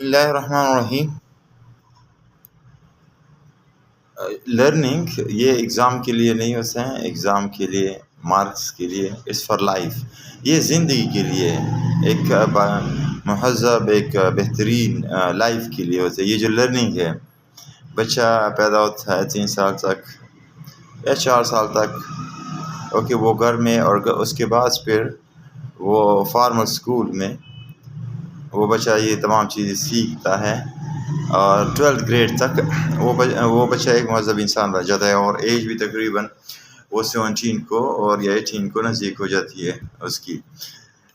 اللہ الرحمن الرحیم. لرننگ یہ ایگزام کے لیے نہیں ہوتے ہیں، ایگزام کے لیے، مارکس کے لیے، اس فار لائف. یہ زندگی کے لیے ایک مہذب، ایک بہترین لائف کے لیے ہوتا ہے. یہ جو لرننگ ہے، بچہ پیدا ہوتا ہے 3 سال تک یا 4 سال تک، اوکے، وہ گھر میں، اور اس کے بعد پھر وہ فارمل اسکول میں وہ بچہ یہ تمام چیزیں سیکھتا ہے، اور 12th گریڈ تک وہ بچہ ایک مہذب انسان بن جاتا ہے، اور ایج بھی تقریباً وہ 17 کو اور یا 18 کو نزدیک ہو جاتی ہے اس کی.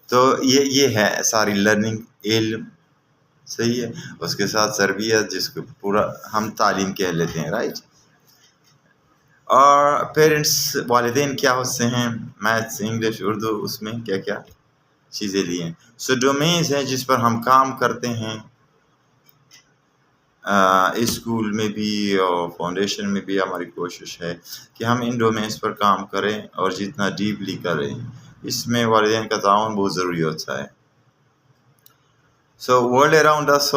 تو یہ ہے ساری لرننگ، علم، صحیح ہے، اس کے ساتھ تربیت، جس کو پورا ہم تعلیم کہہ لیتے ہیں، رائٹ. اور پیرنٹس، والدین کیا ہوتے ہیں، میتھس، انگلش، اردو، اس میں کیا کیا چیزیں لی ہیں. سو ڈومینز ہیں جس پر ہم کام کرتے ہیں، اسکول میں بھی اور فاؤنڈیشن میں بھی. ہماری کوشش ہے کہ ہم ان ڈومینس پر کام کریں، اور جتنا ڈیپلی کریں. اس میں والدین کا تعاون بہت ضروری ہوتا ہے. سو ورلڈ اراؤنڈ اس،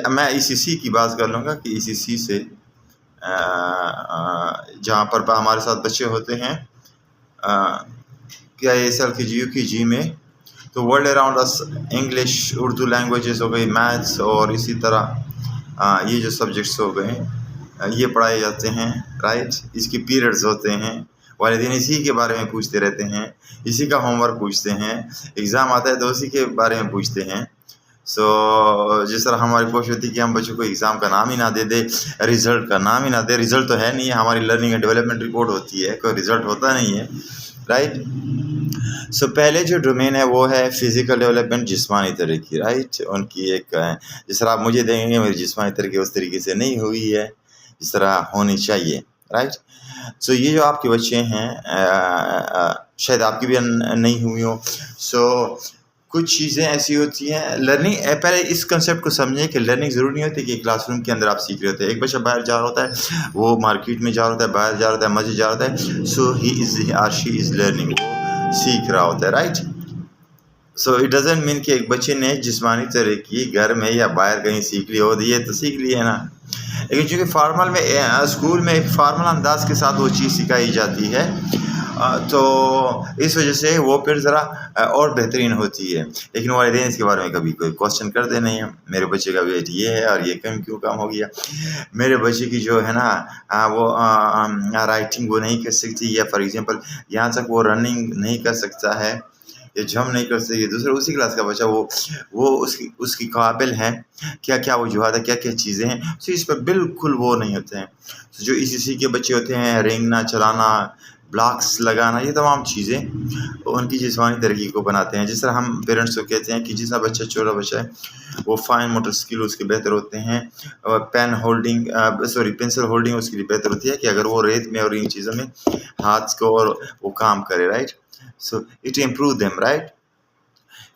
میں ای سی سی کی بات کر لوں گا کہ ای سی سی سے جہاں پر ہمارے ساتھ بچے ہوتے ہیں، کیا ایس ایل کے جی، یو کے جی میں، تو ورلڈ اراؤنڈ اس انگلش، اردو لینگویجز ہو گئی، میتھس، اور اسی طرح یہ جو سبجیکٹس ہو گئے یہ پڑھائے جاتے ہیں، رائٹ. اس کی پیریڈز ہوتے ہیں، والدین اسی کے بارے میں پوچھتے رہتے ہیں، اسی کا ہوم ورک پوچھتے ہیں، ایگزام آتا ہے تو اسی کے بارے میں پوچھتے ہیں. سو جس طرح ہماری کوشش ہوتی ہے کہ ہم بچوں کو ایگزام کا نام ہی نہ دے رزلٹ کا نام ہی نہ دے. رزلٹ تو ہے نہیں ہے، ہماری لرننگ اینڈ ڈیولپمنٹ رپورٹ ہوتی ہے، کوئی رزلٹ ہوتا نہیں ہے، رائٹ. سو پہلے جو ڈومین ہے وہ ہے فزیکل ڈیولپمنٹ، جسمانی ترقی، رائٹ. ان کی ایک جس طرح آپ مجھے دیں گے، میری جسمانی ترقی اس طریقے سے نہیں ہوئی ہے جس طرح ہونی چاہیے، رائٹ. سو یہ جو آپ کے بچے ہیں، شاید آپ کی بھی نہیں ہوئی ہوں. سو کچھ چیزیں ایسی ہوتی ہیں لرننگ. پہلے اس کنسیپٹ کو سمجھیں کہ لرننگ ضروری نہیں ہوتی کہ کلاس روم کے اندر آپ سیکھ رہے ہوتے ہیں. ایک بچہ باہر جا رہا ہوتا ہے، وہ مارکیٹ میں جا رہا ہوتا ہے، باہر جا رہا ہوتا ہے، مسجد جا رہا ہوتا ہے. سو ہی از اور شی از لرننگ، وہ سیکھ رہا ہوتا ہے، right. So it doesn't mean کہ ایک بچے نے جسمانی ترقی گھر میں یا باہر کہیں سیکھ لی ہو، یہ تو سیکھ لی ہے نا. لیکن چونکہ فارمل میں، اسکول میں ایک فارمل انداز کے ساتھ وہ چیز سکھائی جاتی ہے، تو اس وجہ سے وہ پھر ذرا اور بہترین ہوتی ہے. لیکن والدین اس کے بارے میں کبھی کوئی کوشچن کرتے نہیں ہیں. میرے بچے کا ویٹ یہ ہے اور یہ کیوں کم ہو گیا، میرے بچے کی جو ہے نا وہ رائٹنگ وہ نہیں کر سکتی، یا فار ایگزامپل یہاں تک وہ رننگ نہیں کر سکتا ہے، یہ جم نہیں کر سکتی. دوسرے اسی کلاس کا بچہ وہ اس کی قابل ہیں، کیا وجوہات ہے، کیا چیزیں ہیں. سو اس پر بالکل وہ نہیں ہوتے ہیں. جو ای سی سی کے بچے ہوتے ہیں، رینگنا، چلانا، بلاکس لگانا، یہ تمام چیزیں ان کی جسمانی ترقی کو بناتے ہیں. جس طرح ہم پیرنٹس کو کہتے ہیں کہ جس طرح بچہ چھوٹا بچہ ہے وہ فائن موٹر اسکل اس کے بہتر ہوتے ہیں، پینسل ہولڈنگ اس کے لیے بہتر ہوتی ہے کہ اگر وہ ریت میں اور ان چیزوں میں ہاتھ کو اور وہ کام کرے، right. So it improve them, right.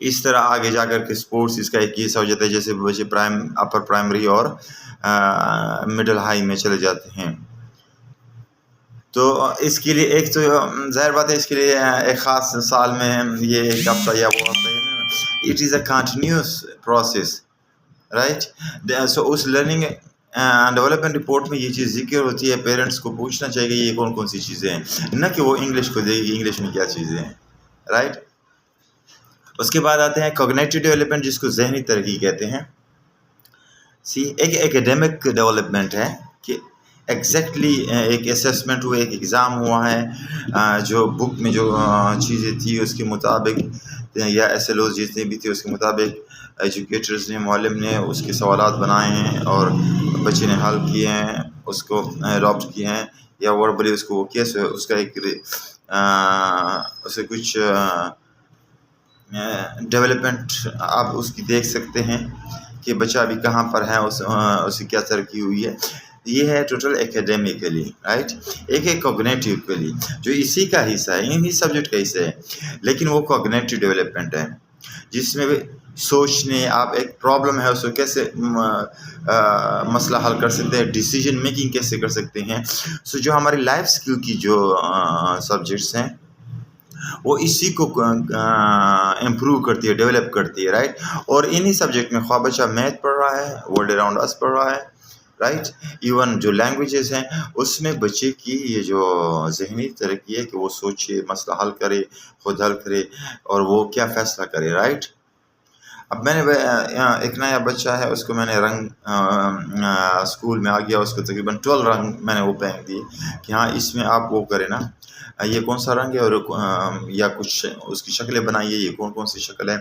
اس طرح آگے جا کر کے اسپورٹس اس کا ایک حصہ ہو جاتا ہے. جیسے بچے اپر پرائمری اور مڈل ہائی میں چلے جاتے ہیں، تو اس کے لیے ایک تو ظاہر بات ہے، اس کے لیے ایک خاص سال میں یہ ایک ہفتہ یا وہ ہفتہ ہے، it is a continuous process, right. So اس لرننگ ڈیولپمنٹ رپورٹ میں یہ چیز ذکر ہوتی ہے. پیرنٹس کو پوچھنا چاہیے کہ یہ کون سی چیزیں ہیں، نہ کہ وہ انگلش کو دے گی انگلش میں کیا چیزیں ہیں، رائٹ. اس کے بعد آتے ہیں کوگنیٹو ڈیولپمنٹ، جس کو ذہنی ترقی کہتے ہیں. ایک ایکیڈیمک ڈیولپمنٹ ہے کہ ایگزیکٹلی ایک اسیسمنٹ ہوا، ایک ایگزام ہوا ہے، جو بک میں جو چیزیں تھی اس کے مطابق، یا ایس ایل اوز جتنے بھی تھے اس کے مطابق ایجوکیٹرز نے، معلم نے اس کے سوالات بنائے ہیں اور بچے نے حل کیے ہیں، اس کو اڈاپٹ کیے ہیں، یا وربلی اس کو کیسے اس کا ایک اسے کچھ ڈیولپمنٹ آپ اس کی دیکھ سکتے ہیں کہ بچہ ابھی کہاں پر ہے، اسے کیا ترقی ہوئی ہے. یہ ہے ٹوٹل ایکیڈیمکلی، رائٹ. ایک کوگنیٹیولی جو اسی کا حصہ ہے، انہی سبجیکٹ کا حصہ ہے، لیکن وہ کوگنیٹو ڈیولپمنٹ ہے جس میں سوچنے، آپ ایک پرابلم ہے اس کو کیسے مسئلہ حل کر سکتے ہیں، ڈیسیجن میکنگ کیسے کر سکتے ہیں. سو جو ہماری لائف اسکل کی جو سبجیکٹس ہیں وہ اسی کو امپروو کرتی ہے، ڈیولپ کرتی ہے، رائٹ. اور انہی سبجیکٹ میں خواہ بچہ میتھ پڑھ رہا ہے، ورلڈ اراؤنڈ اس پڑھ رہا ہے، رائٹ. ایون جو لینگویجز ہیں اس میں بچے کی یہ جو ذہنی ترقی ہے کہ وہ سوچے، مسئلہ حل کرے، خود حل کرے اور وہ کیا فیصلہ کرے، رائٹ. اب میں نے ایک نیا بچہ ہے، اس کو میں نے رنگ اسکول میں آ گیا، اس کو تقریباً 12 رنگ میں نے وہ پہن دیے کہ ہاں اس میں آپ وہ کریں نا، یہ کون سا رنگ ہے، اور یا کچھ اس کی شکلیں بنائیے، یہ کون کون سی شکل ہے.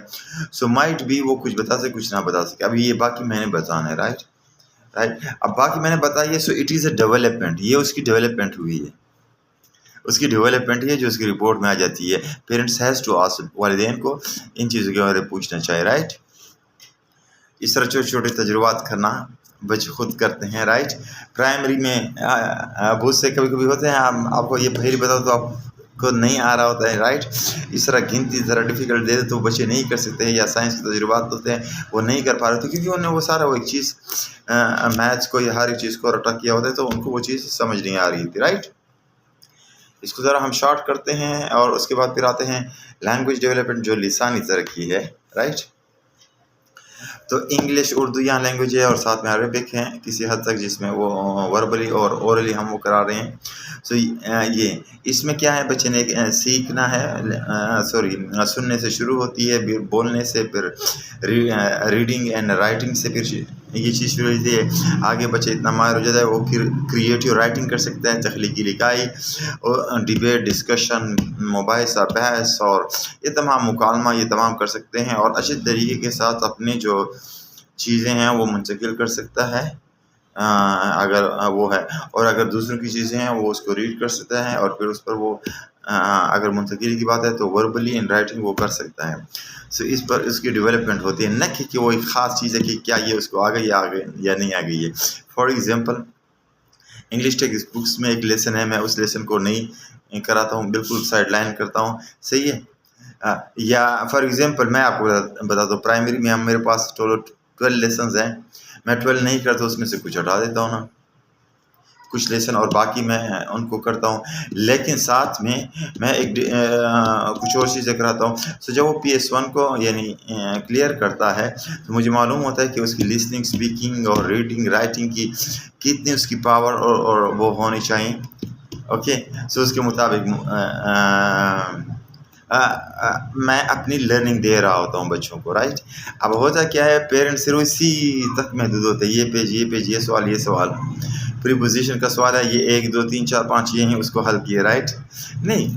سو مائٹ بھی وہ کچھ بتا سکے، کچھ نہ بتا سکے. ابھی یہ باقی میں نے بتانا ہے، رائٹ. اب باقی میں نے بتایا. So it is a development, یہ اس کی ڈیولپمنٹ ہوئی ہے، اس کی ڈیولپمنٹ ہے جو اس کی رپورٹ میں آ جاتی ہے. پیرنٹس ہیز ٹو آسک، والدین کو ان چیزوں کے بارے میں پوچھنا چاہیے، رائٹ. اس طرح چھوٹے چھوٹے تجربات کرنا بچے خود کرتے ہیں، رائٹ. پرائمری میں بہت سے کبھی کبھی ہوتے ہیں، آپ کو یہ پہلی بتاؤ تو آپ کو نہیں آ رہا ہوتا ہے، رائٹ. اس طرح گنتی ذرا ڈیفیکلٹ دے دے تو بچے نہیں کر سکتے ہیں، یا سائنس کے تجربات ہوتے ہیں وہ نہیں کر پا رہے ہوتے، کیونکہ انہوں نے وہ سارا وہ ایک چیز میتھس کو یا ہر ایک چیز کو رٹا کیا ہوتا ہے، تو ان کو وہ چیز سمجھ نہیں آ رہی تھی، رائٹ. اس کو ذرا ہم شارٹ کرتے ہیں اور اس کے بعد پھر آتے ہیں لینگویج ڈیولپمنٹ جو لسانی ترقی ہے، رائٹ. تو انگلش، اردو یہاں لینگویج ہے، اور ساتھ میں عربک ہیں کسی حد تک، جس میں وہ وربلی اور اورلی ہم وہ کرا رہے ہیں. سو یہ اس میں کیا ہے، بچے نے سیکھنا ہے، سننے سے شروع ہوتی ہے، بولنے سے، پھر ریڈنگ اینڈ رائٹنگ سے پھر یہ چیز شروع ہوتی ہے. آگے بچے اتنا ماہر ہو جاتا ہے وہ پھر کریٹیو رائٹنگ کر سکتا ہے، تخلیقی لکھائی، اور ڈبیٹ، ڈسکشن، مباحثہ، بحث، اور یہ تمام مکالمہ، یہ تمام کر سکتے ہیں. اور اچھے طریقے کے ساتھ اپنی جو چیزیں ہیں وہ منتقل کر سکتا ہے اگر وہ ہے، اور اگر دوسروں کی چیزیں ہیں وہ اس کو ریڈ کر سکتا ہے، اور پھر اس پر وہ اگر منتقلی کی بات ہے تو وربلی اینڈ رائٹنگ وہ کر سکتا ہے. سو اس پر اس کی ڈیولپمنٹ ہوتی ہے، نہ کہ وہ ایک خاص چیز ہے کہ کیا یہ اس کو آ گئی یا نہیں آ گئی ہے. For example English text books میں ایک لیسن ہے، میں اس لیسن کو نہیں کراتا ہوں، بالکل سائڈ لائن کرتا ہوں، صحیح ہے. یا فار ایگزامپل میں آپ کو بتاتا ہوں، پرائمری میں میرے پاس 12 لیسنز ہیں، میں 12 نہیں کرتا، اس میں سے کچھ ہٹا دیتا ہوں نا، کچھ لیسن، اور باقی میں ان کو کرتا ہوں. لیکن ساتھ میں ایک کچھ اور چیزیں کراتا ہوں. سو جب وہ PS1 کو یعنی کلیئر کرتا ہے تو مجھے معلوم ہوتا ہے کہ اس کی لسننگ، اسپیکنگ اور ریڈنگ، رائٹنگ کی کتنی اس کی پاور اور وہ ہونی چاہیے. اوکے. سو اس کے مطابق میں اپنی لرننگ دے رہا ہوتا ہوں بچوں کو، رائٹ. اب ہوتا کیا ہے، پیرنٹس صرف اسی تک محدود ہوتے ہیں، یہ پیج، یہ سوال، پریپوزیشن کا سوال ہے، یہ 1 2 3 4 5 یہ ہیں، اس کو حل کیے، رائٹ. نہیں،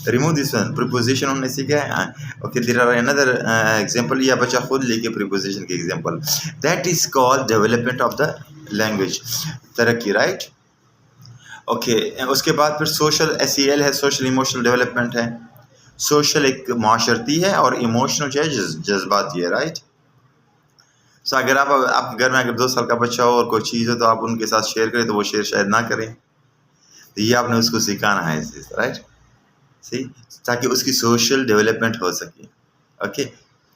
ریموو دس ون، پریپوزیشن انہوں نے سیکھا ہے. اوکے، دیر آر اندر ایگزامپل، یا بچہ خود لے کے پریپوزیشن کے example. That is called development of the language, ترقی، رائٹ. اوکے. اس کے بعد پھر سوشل SEL ہے، سوشل ایموشنل ڈیولپمنٹ ہے. سوشل ایک معاشرتی ہے، اور ایموشنل جو ہے جذباتی ہے، رائٹ. سو اگر آپ کے گھر میں اگر 2 سال کا بچہ ہو اور کوئی چیز ہو تو آپ ان کے ساتھ شیئر کریں تو وہ شیئر شاید نہ کریں، تو یہ آپ نے اس کو سکھانا ہے، رائٹ. صحیح، تاکہ اس کی سوشل ڈیولپمنٹ ہو سکے. اوکے.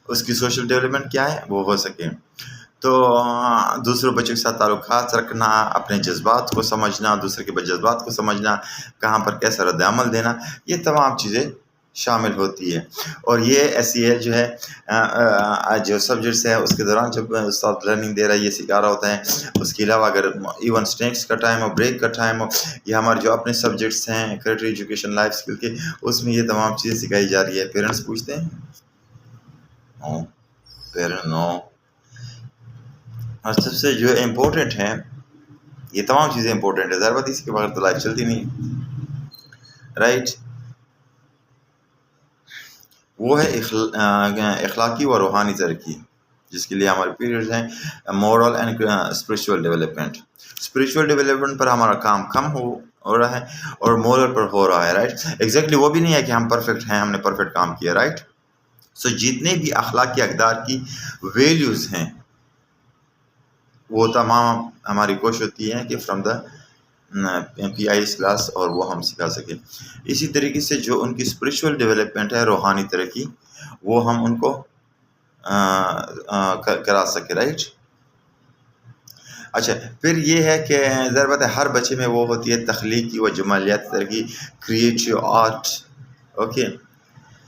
اس کی سوشل ڈیولپمنٹ کیا ہے، وہ ہو سکے. تو دوسرے بچوں کے ساتھ تعلقات رکھنا، اپنے جذبات کو سمجھنا، دوسرے کے جذبات کو سمجھنا، کہاں پر کیسا رد عمل دینا، یہ تمام چیزیں شامل ہوتی ہے. اور یہ SEL جو ہے جو سبجیکٹس ہے اس کے دوران جب استاد لرننگ دے رہا ہے، یہ سکھا رہا ہوتا ہے. اس کے علاوہ اگر ایون سنیکس کا ٹائم ہو، بریک کا ٹائم ہو، یہ ہمارے جو اپنے سبجیکٹس ہیں کریٹیو ایجوکیشن، لائف اسکل کے، اس میں یہ تمام چیزیں سکھائی جا رہی ہے. پیرنٹس پوچھتے ہیں، پیرنٹ نو. اور سب سے جو امپورٹنٹ ہے، یہ تمام چیزیں امپورٹنٹ ہے، ظاہر بات اس کے بغیر تو لائف چلتی نہیں، رائٹ. وہ ہے اخلاقی و روحانی ترقی، جس کے لیے ہمارے پیریڈز ہیں moral and spiritual development. Spiritual development پر ہمارا کام کم ہو رہا ہے، اور مورل پر ہو رہا ہے، رائٹ. ایگزیکٹلی وہ بھی نہیں ہے کہ ہم پرفیکٹ ہیں، ہم نے پرفیکٹ کام کیا، رائٹ. سو جتنے بھی اخلاقی اقدار کی ویلیوز ہیں وہ تمام ہماری کوشش ہوتی ہے کہ فرام دا PIS کلاس، اور وہ ہم سکھا سکیں. اسی طریقے سے جو ان کی اسپریچول ڈیولپمنٹ ہے، روحانی ترقی، وہ ہم ان کو کرا سکے، رائٹ. اچھا، پھر یہ ہے کہ ظاہر بات ہے ہر بچے میں وہ ہوتی ہے تخلیقی و جمالیاتی ترقی، کریٹیو آرٹ. اوکے.